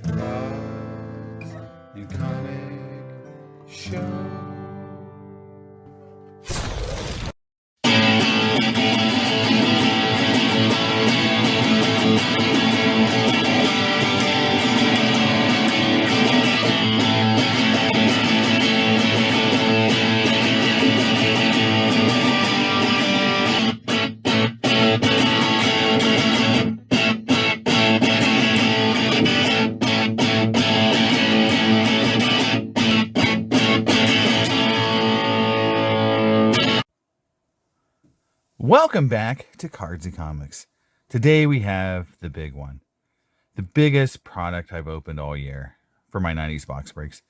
Cards and Comic Show. Welcome back to Cards and Comics. Today we have the big one. The biggest product I've opened all year for my 90s box breaks.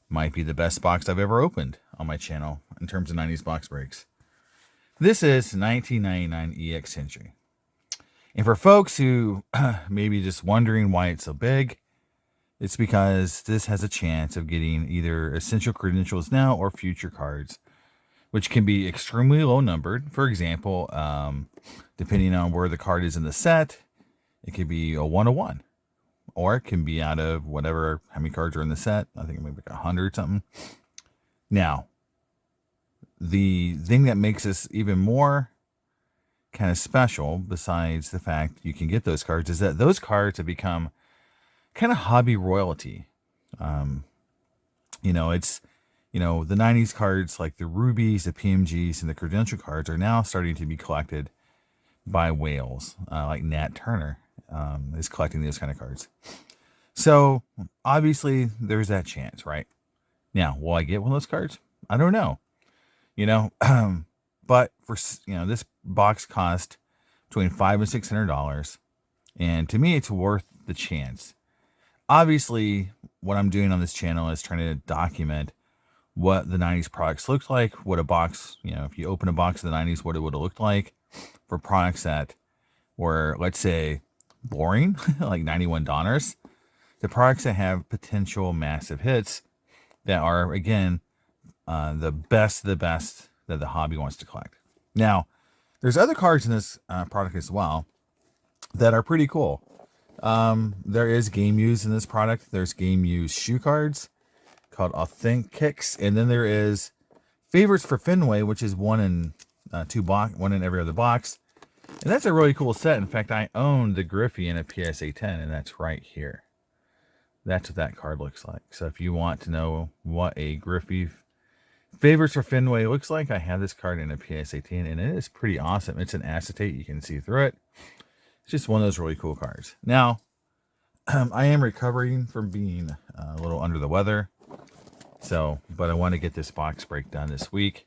Might be the best box I've ever opened on my channel in terms of 90s box breaks. This is 1999 EX Century. And for folks who may be just wondering why it's so big, it's because this has a chance of getting either essential credentials now or future cards, which can be extremely low numbered. For example, depending on where the card is in the set, it could be a 101, or it can be out of whatever, how many cards are in the set. I think maybe like 100 something. Now, the thing that makes this even more kind of special, besides the fact you can get those cards, is that those cards have become kind of hobby royalty. The 90s cards like the rubies, the PMGs, and the credential cards are now starting to be collected by whales, like Nat Turner is collecting those kind of cards. So obviously there's that chance, right? Now, will I get one of those cards? I don't know. But for this box cost between $500 and $600, and to me, it's worth the chance. Obviously, what I'm doing on this channel is trying to document what the 90s products looked like, what a box, if you open a box of the 90s, what it would have looked like for products that were, let's say, boring, like $91, the products that have potential massive hits that are, again, the best of the best that the hobby wants to collect. Now, there's other cards in this product as well that are pretty cool. There is game use in this product. There's game use shoe cards called Authentic Kicks, and then there is favorites for Fenway, which is one in every other box, and that's a really cool set. In fact, I own the Griffey in a PSA 10, and that's right here. That's what that card looks like. So if you want to know what a Griffey favorites for Fenway looks like, I have this card in a PSA 10, and it is pretty awesome. It's an acetate, you can see through it. It's just one of those really cool cards. Now, I am recovering from being a little under the weather. But I want to get this box break done this week.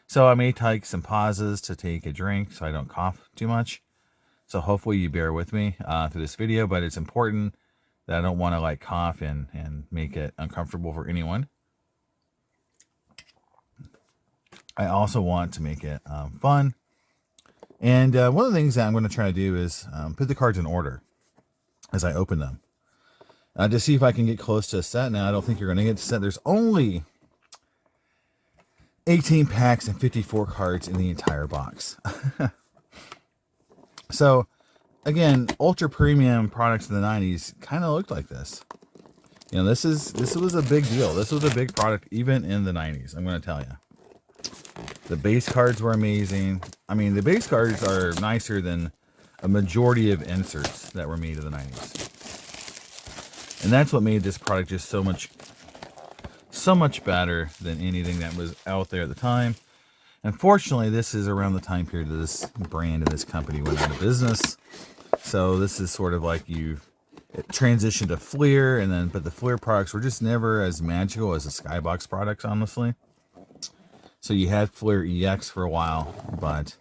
So I may take some pauses to take a drink so I don't cough too much. So hopefully you bear with me through this video, but it's important that I don't want to cough and make it uncomfortable for anyone. I also want to make it fun. And one of the things that I'm going to try to do is put the cards in order as I open them. To see if I can get close to a set. Now, I don't think you're going to get the set. There's only 18 packs and 54 cards in the entire box. So, again, ultra premium products in the 90s kind of looked like this. This was a big deal. This was a big product even in the 90s, I'm going to tell you. The base cards were amazing. I mean, the base cards are nicer than a majority of inserts that were made in the 90s. And that's what made this product just so much better than anything that was out there at the time. Unfortunately, this is around the time period that this brand and this company went out of business. So this is sort of like it transitioned to Fleer, but the Fleer products were just never as magical as the Skybox products, honestly. So you had Fleer EX for a while, but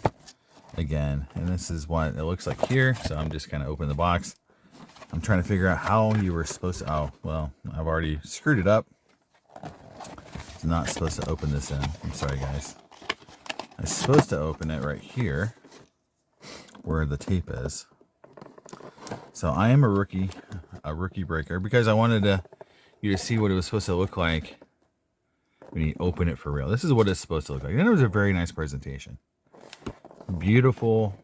again, and this is what it looks like here. So I'm just kind of opening the box. I'm trying to figure out how you were supposed to, oh, well, I've already screwed it up. It's not supposed to open this in. I'm sorry, guys. I'm supposed to open it right here where the tape is. So I am a rookie breaker, because I wanted you to see what it was supposed to look like when you open it for real. This is what it's supposed to look like. And it was a very nice presentation. Beautiful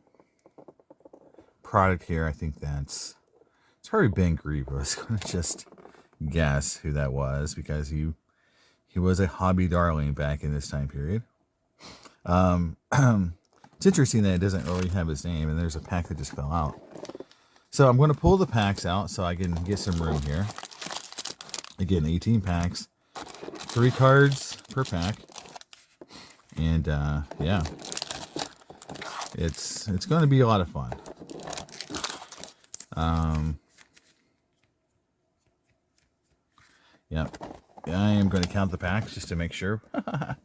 product here. I think that's It's probably Ben Grieve. I was going to just guess who that was because he was a hobby darling back in this time period. It's interesting that it doesn't really have his name, and there's a pack that just fell out. So I'm going to pull the packs out so I can get some room here. Again, 18 packs, 3 cards per pack, and yeah, it's going to be a lot of fun. Yep, I am going to count the packs just to make sure. I've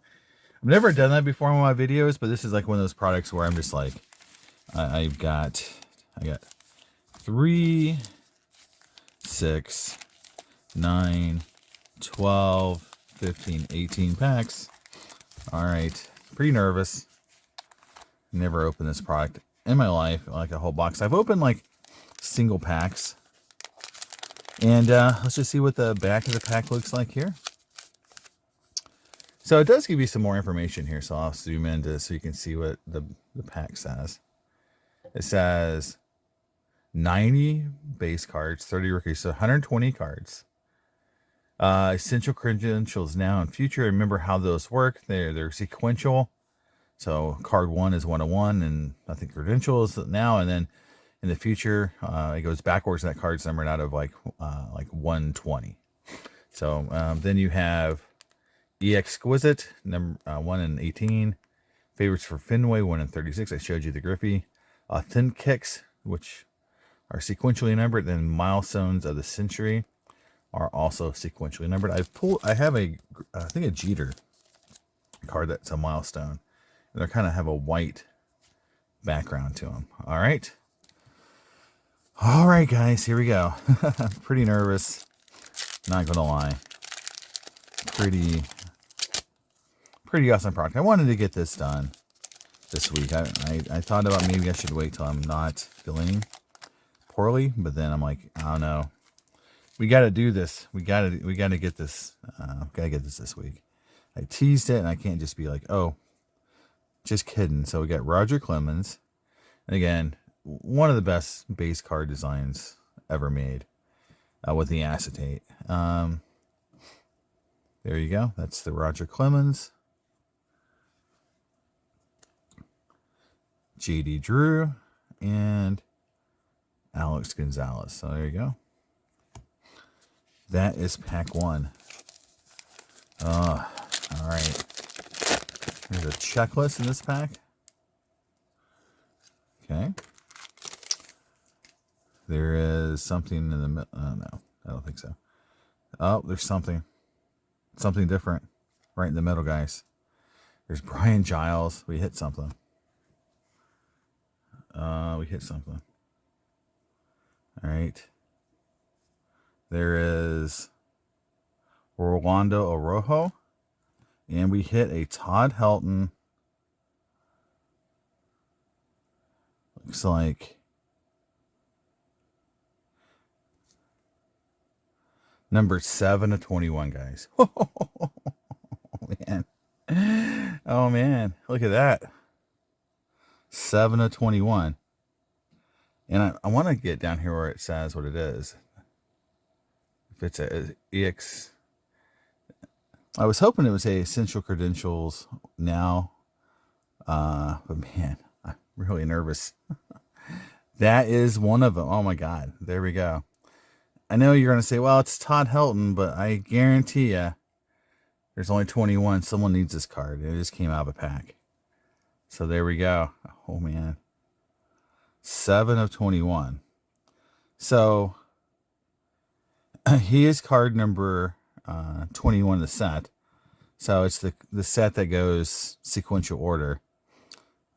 never done that before in my videos, but this is like one of those products where I'm just like, I got 3, 6, 9, 12, 15, 18 packs. All right, pretty nervous. Never opened this product in my life, like a whole box. I've opened like single packs. And let's just see what the back of the pack looks like here. So it does give you some more information here. So I'll zoom in so you can see what the pack says. It says 90 base cards, 30 rookies, so 120 cards. Essential credentials now and future. Remember how those work. They're sequential. So card 1 is 101, and I think credentials now, and then in the future, it goes backwards. And that card's numbered out of like 120. So then you have Exquisite, number 1 in 18. Favorites for Fenway, 1 in 36. I showed you the Griffey. Authentics, which are sequentially numbered. Then Milestones of the Century are also sequentially numbered. I have I think a Jeter card that's a milestone. And they kind of have a white background to them. All right. All right, guys, here we go. Pretty nervous. Not gonna lie. Pretty awesome product. I wanted to get this done this week. I thought about maybe I should wait till I'm not feeling poorly, but then I'm like, I don't know. We got to do this. We got to get this. Gotta get this week. I teased it, and I can't just be like, oh, just kidding. So we got Roger Clemens, and again, one of the best base card designs ever made with the acetate. There you go. That's the Roger Clemens. J.D. Drew and Alex Gonzalez. So there you go. That is pack 1. All right. There's a checklist in this pack. Okay. There is something in the middle. Oh, no, I don't think so. Oh, there's something different right in the middle, guys. There's Brian Giles. We hit something. All right. There is Rolando Araujo. And we hit a Todd Helton. Looks like number 7 of 21, guys. Oh, man. Oh, man. Look at that. 7 of 21. And I want to get down here where it says what it is. If it's a EX. I was hoping it would say Essential Credentials now. But, man, I'm really nervous. That is one of them. Oh, my God. There we go. I know you're going to say, well, it's Todd Helton, but I guarantee you there's only 21. Someone needs this card. It just came out of a pack. So there we go. Oh, man. 7 of 21. So he is card number 21 in the set. So it's the set that goes sequential order.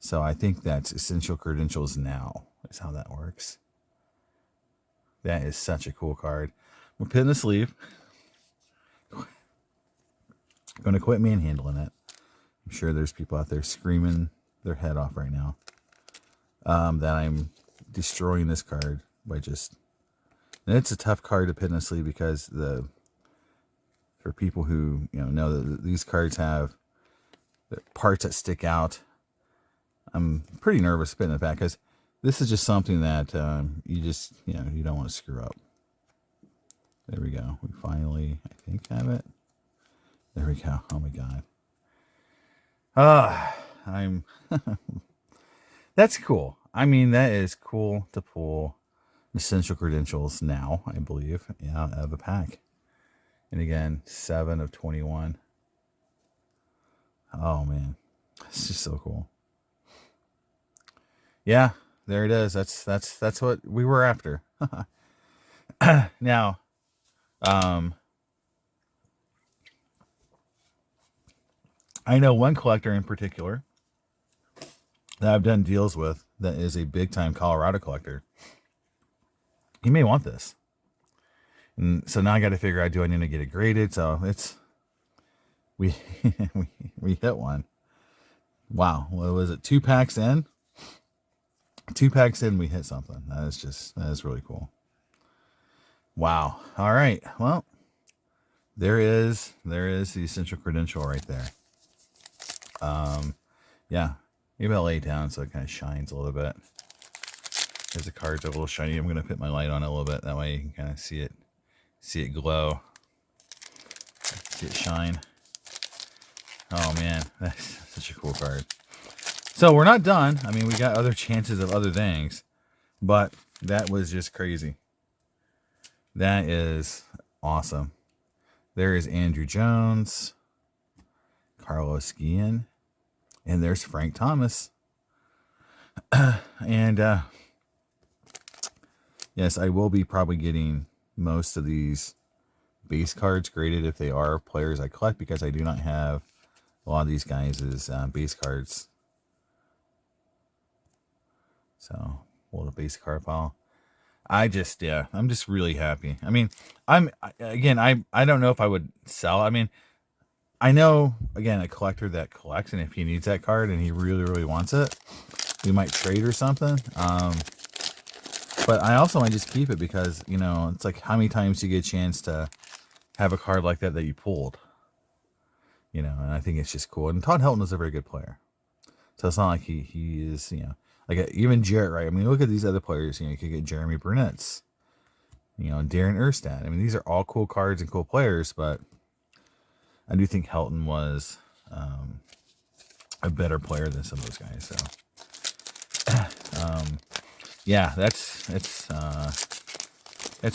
So I think that's Essential Credentials now is how that works. That is such a cool card. We'll pin the sleeve. Going to quit manhandling it. I'm sure there's people out there screaming their head off right now that I'm destroying this card by just... And it's a tough card to pin the sleeve because for people who know that these cards have the parts that stick out, I'm pretty nervous pinning it back because this is just something that you just, you know, you don't want to screw up. There we go. We finally, I think, have it. There we go. Oh my God. I'm that's cool. I mean, that is cool to pull essential credentials now, I believe, out of a pack. And again, 7 of 21. Oh man. It's just so cool. Yeah, there it is. That's what we were after. Now, I know one collector in particular that I've done deals with that is a big time Colorado collector. He may want this. And so now I got to figure out, do I need to get it graded? So it's, we hit one. Wow. What was it? 2 packs in? 2 packs in, we hit something. That is really cool. Wow. All right. Well, there is the essential credential right there. Yeah. Maybe I'll lay it down so it kind of shines a little bit. There's the card's a little shiny. I'm going to put my light on it a little bit. That way you can kind of see it glow. See it shine. Oh man, that's such a cool card. So we're not done. I mean, we got other chances of other things, but that was just crazy. That is awesome. There is Andrew Jones, Carlos Guillen, and there's Frank Thomas. And yes, I will be probably getting most of these base cards graded if they are players I collect, because I do not have a lot of these guys as base cards. So, hold a base card pile. I'm just really happy. I mean, I don't know if I would sell. I mean, I know, again, a collector that collects, and if he needs that card and he really, really wants it, we might trade or something. But I also might just keep it because, you know, it's like how many times do you get a chance to have a card like that you pulled? You know, and I think it's just cool. And Todd Helton is a very good player. So it's not like he is, you know, like even Jarrett Wright. I mean, look at these other players. You know, you could get Jeremy Burnett's, you know, Darren Erstad. I mean, these are all cool cards and cool players, but I do think Helton was a better player than some of those guys. So, yeah, it's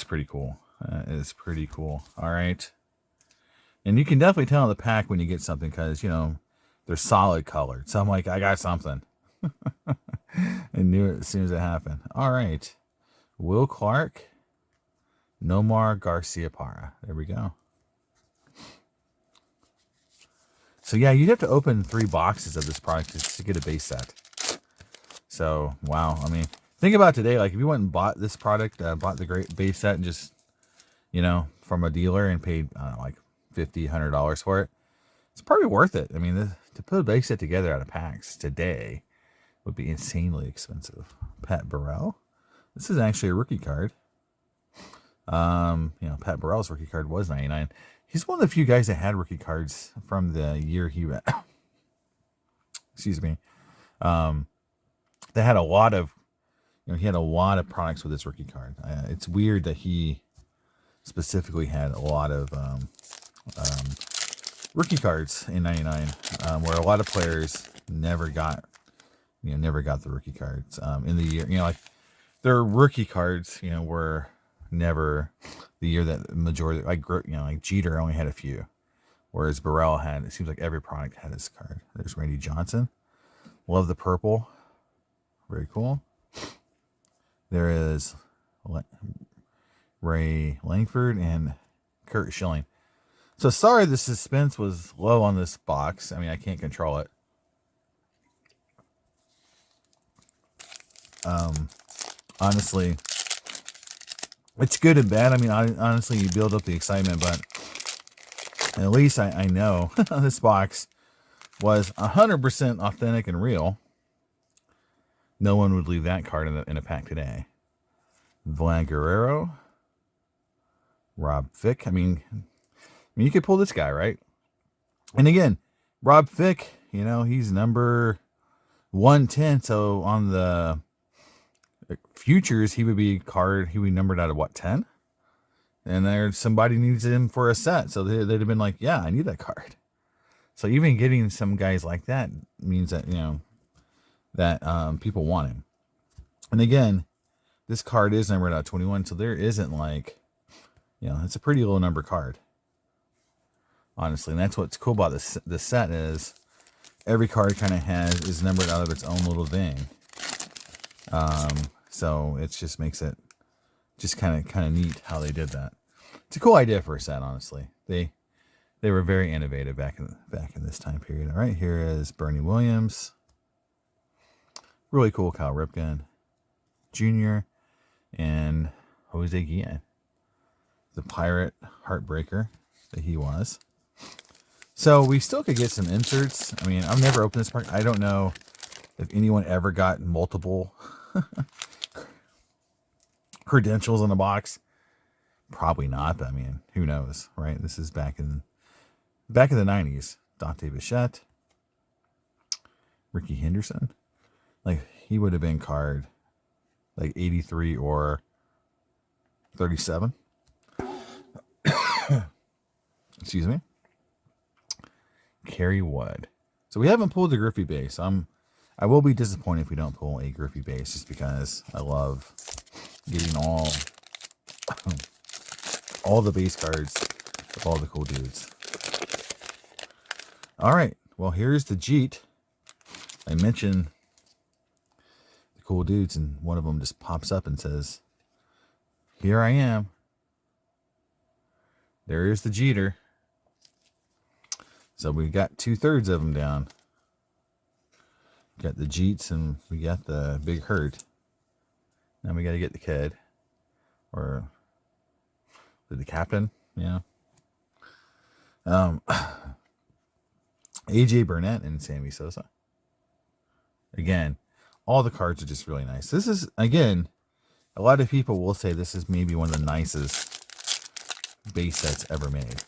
pretty cool. It's pretty cool. All right. And you can definitely tell in the pack when you get something because, you know, they're solid colored. So I'm like, I got something. I knew it as soon as it happened. All right. Will Clark, Nomar Garciaparra. There we go. So yeah, you'd have to open 3 boxes of this product to get a base set. So, wow. I mean, think about today. Like if you went and bought this product, bought the great base set and just, you know, from a dealer and paid, I don't know, like $50, $100 for it, it's probably worth it. I mean, to put a base set together out of packs today would be insanely expensive. Pat Burrell. This is actually a rookie card. You know, Pat Burrell's rookie card was 99. He's one of the few guys that had rookie cards from the year he went. Excuse me. They had a lot of, you know, he had a lot of products with his rookie card. It's weird that he specifically had a lot of rookie cards in 99, where a lot of players never got the rookie cards in the year. You know, like their rookie cards, you know, were never the year that majority, like, you know, like Jeter only had a few, whereas Burrell had, it seems like every product had his card. There's Randy Johnson. Love the purple. Very cool. There is Ray Langford and Kurt Schilling. So sorry the suspense was low on this box. I mean, I can't control it. Honestly, it's good and bad. I mean, honestly, you build up the excitement, but at least I know this box was 100% authentic and real. No one would leave that card in a pack today. Vlad Guerrero, Rob Fick. I mean, you could pull this guy, right? And again, Rob Fick, you know, he's number 110. So on the Futures, he would be numbered out of what, 10? And there's somebody needs him for a set. So they'd have been like, yeah, I need that card. So even getting some guys like that means that, that people want him. And again, this card is numbered out of 21. So there isn't like, it's a pretty low number card, honestly. And that's what's cool about this set is every card kind of is numbered out of its own little thing. So it just makes it just kind of neat how they did that. It's a cool idea for a set, honestly. They were very innovative back in this time period. All right, here is Bernie Williams. Really cool Cal Ripken Jr. and Jose Guillen. The Pirate Heartbreaker that he was. So we still could get some inserts. I mean, I've never opened this pack. I don't know if anyone ever got multiple credentials in a box. Probably not, but I mean, who knows, right? This is back in the 90s. Dante Bichette, Ricky Henderson. Like, he would have been card like 83 or 37. Excuse me. Kerry Wood. So we haven't pulled the Griffey base. I will be disappointed if we don't pull a Griffey base, just because I love getting all the base cards of all the cool dudes. All right. Well, here's the Jeet. I mentioned the cool dudes, and one of them just pops up and says, "Here I am." There is the Jeter. So we got 2/3 of them down. Got the Jeets and we got the Big Hurt. Now we got to get the kid. Or the captain, AJ Burnett and Sammy Sosa. Again, all the cards are just really nice. This is, again, a lot of people will say this is maybe one of the nicest base sets ever made.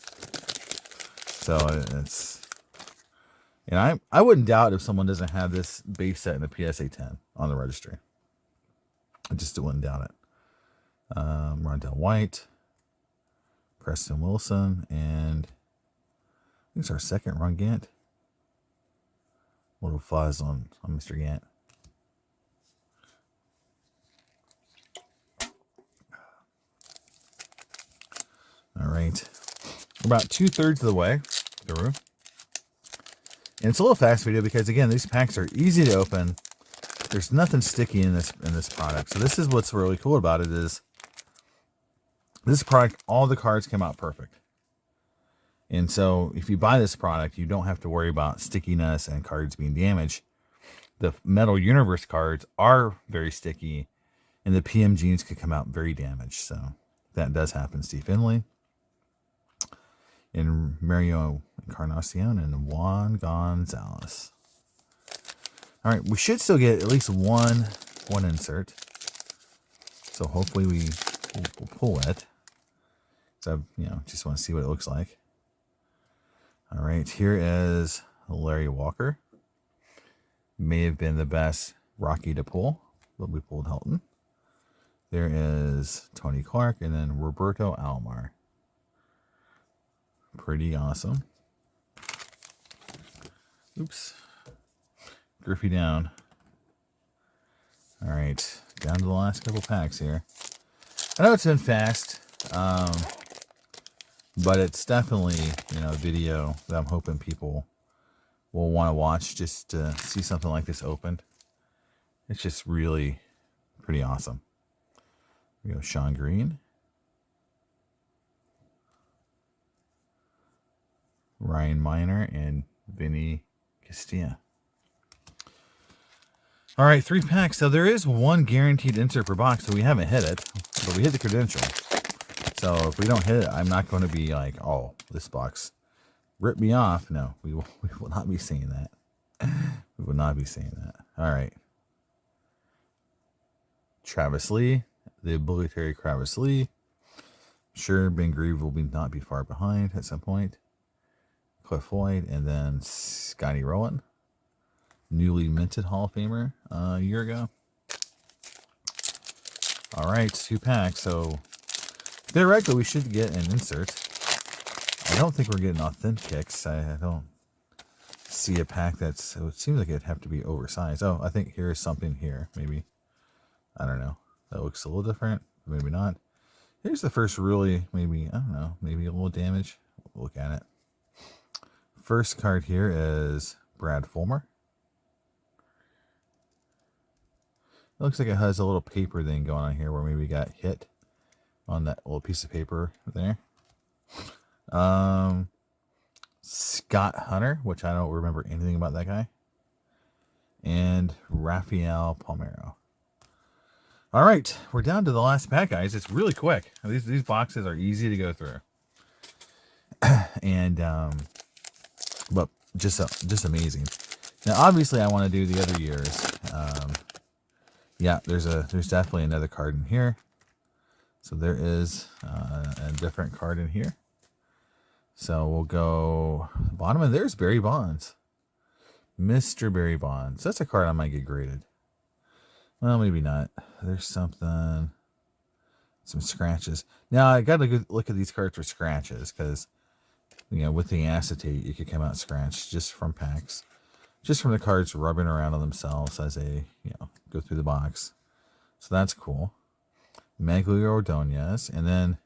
So it's, and I wouldn't doubt if someone doesn't have this base set in the PSA 10 on the registry. I just wouldn't doubt it. Rondell White, Preston Wilson, and I think it's our second run Gant. Little fuzz on Mr. Gant. All right. We're about 2/3 of the way through. And it's a little fast video because, again, these packs are easy to open. There's nothing sticky in this product. So this is what's really cool about it is this product, all the cards came out perfect. And so if you buy this product, you don't have to worry about stickiness and cards being damaged. The Metal Universe cards are very sticky, and the PMGs could come out very damaged. So that does happen. Steve Finley, and Mario Encarnacion, and Juan Gonzalez. All right, we should still get at least one insert. So hopefully we'll pull it. So just want to see what it looks like. All right, here is Larry Walker. May have been the best Rocky to pull, but we pulled Helton. There is Tony Clark, and then Roberto Alomar. Pretty awesome. Oops. Griffey down. All right, down to the last couple packs here. I know it's been fast, but it's definitely, a video that I'm hoping people will want to watch just to see something like this opened. It's just really pretty awesome. We go Sean Green, Ryan Miner, and Vinny Castilla. All right, 3 packs. So there is one guaranteed insert per box, so we haven't hit it, but we hit the credential. So if we don't hit it, I'm not going to be like, oh, this box ripped me off. No, we will not be saying that. We will not be saying that. All right. Travis Lee, the obligatory Travis Lee. Sure, Ben Grieve will not be far behind at some point. Cliff Floyd, and then Scotty Rowan, newly minted Hall of Famer a year ago. All right, 2 packs. So theoretically, we should get an insert. I don't think we're getting authentics. I don't see a pack that's, so it seems like it'd have to be oversized. Oh, I think here's something here, maybe. I don't know. That looks a little different, maybe not. Here's the first really, maybe, I don't know, maybe a little damage. We'll look at it. First card here is Brad Fulmer. It looks like it has a little paper thing going on here where maybe got hit on that little piece of paper there. Scott Hunter, which I don't remember anything about that guy. And Rafael Palmeiro. All right, we're down to the last pack, guys. It's really quick. These boxes are easy to go through. And but just amazing. Now, obviously, I want to do the other years. Yeah, there's definitely another card in here. So there is a different card in here. So we'll go bottom, and there's Barry Bonds. Mr. Barry Bonds. That's a card I might get graded. Well, maybe not. There's something. Some scratches. Now, I got to look at these cards for scratches because, you know, with the acetate, you could come out scratched just from packs. Just from the cards rubbing around on themselves as they, you know, go through the box. So that's cool. Magglio Ordonez. And then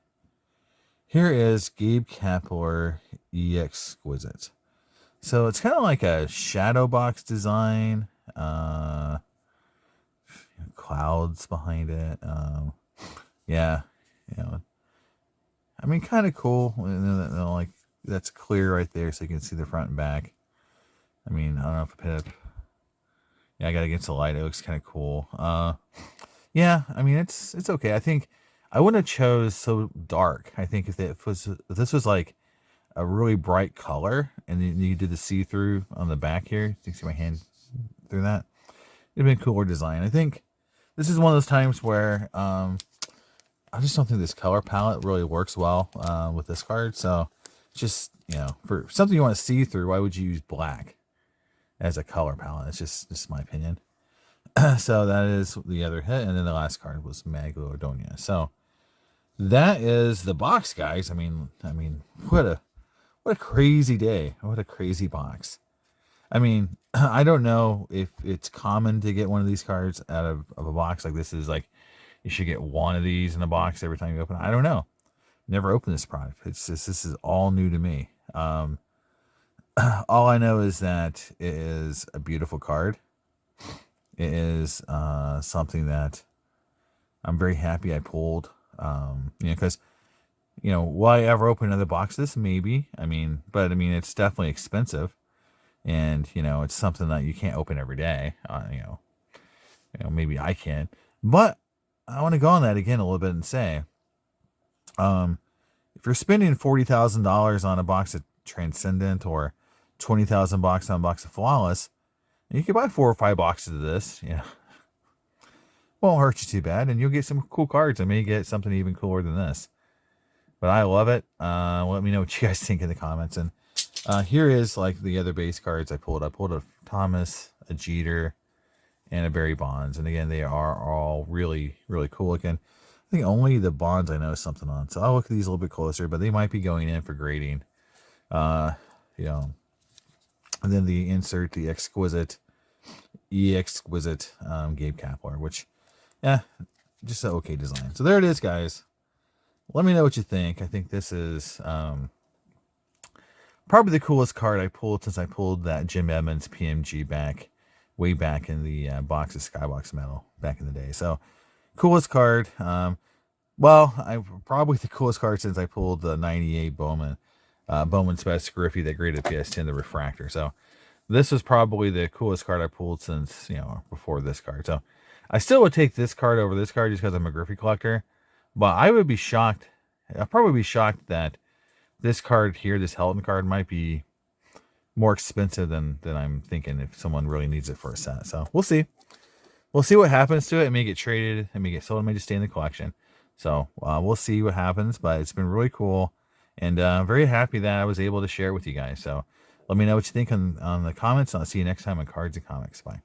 here is Gabe Kapler Exquisite. So it's kind of like a shadow box design. Clouds behind it. Yeah, you know, I mean, kind of cool. Like that's clear right there, so you can see the front and back. I mean, I don't know if I put it. Yeah, I got against the light. It looks kind of cool. Yeah, I mean, it's okay. I think I wouldn't have chose so dark. I think if this was like a really bright color, and then you did the see-through on the back here, you can see my hand through that. It'd been a cooler design. I think this is one of those times where I just don't think this color palette really works well with this card. So just, you know, for something you want to see through, why would you use black as a color palette? It's just my opinion. So that is the other hit. And then the last card was Magglio Ordonez. So that is the box, guys. I mean, what a crazy day. What a crazy box. I mean, I don't know if it's common to get one of these cards out of a box like this. Is like you should get one of these in a box every time you open it. I don't know. Never opened this product. This is all new to me. All I know is that it is a beautiful card. It is something that I'm very happy I pulled. You know, because, you know, will I ever open another box of this? Maybe. But it's definitely expensive. And, you know, it's something that you can't open every day. You know, maybe I can. But I want to go on that again a little bit and say, if you're spending $40,000 on a box of Transcendent or $20,000 on a box of Flawless, you can buy 4 or 5 boxes of this. You know, won't hurt you too bad, and you'll get some cool cards. I may get something even cooler than this. But I love it. Let me know what you guys think in the comments. And here is like the other base cards I pulled. I pulled a Thomas, a Jeter, and a Barry Bonds. And again, they are all really, really cool looking. I think only the Bonds I know something on. So I'll look at these a little bit closer, but they might be going in for grading. You know, and then the insert, the Exquisite Gabe Kapler, which, yeah, just an okay design. So there it is, guys. Let me know what you think. I think this is probably the coolest card I pulled since I pulled that Jim Edmonds PMG way back in the box of Skybox metal back in the day. So coolest card. Probably the coolest card since I pulled the 98 Bowman's Best Griffey that graded PS10, the Refractor. So this was probably the coolest card I pulled since, you know, before this card. So I still would take this card over this card just because I'm a Griffey collector. But I would be shocked. I'd probably be shocked that this card here, this Helton card, might be more expensive than I'm thinking if someone really needs it for a set. So we'll see. We'll see what happens to it. It may get traded. It may get sold. It may just stay in the collection. So we'll see what happens. But it's been really cool. And I'm very happy that I was able to share it with you guys. So let me know what you think on the comments. And I'll see you next time on Cards and Comics. Bye.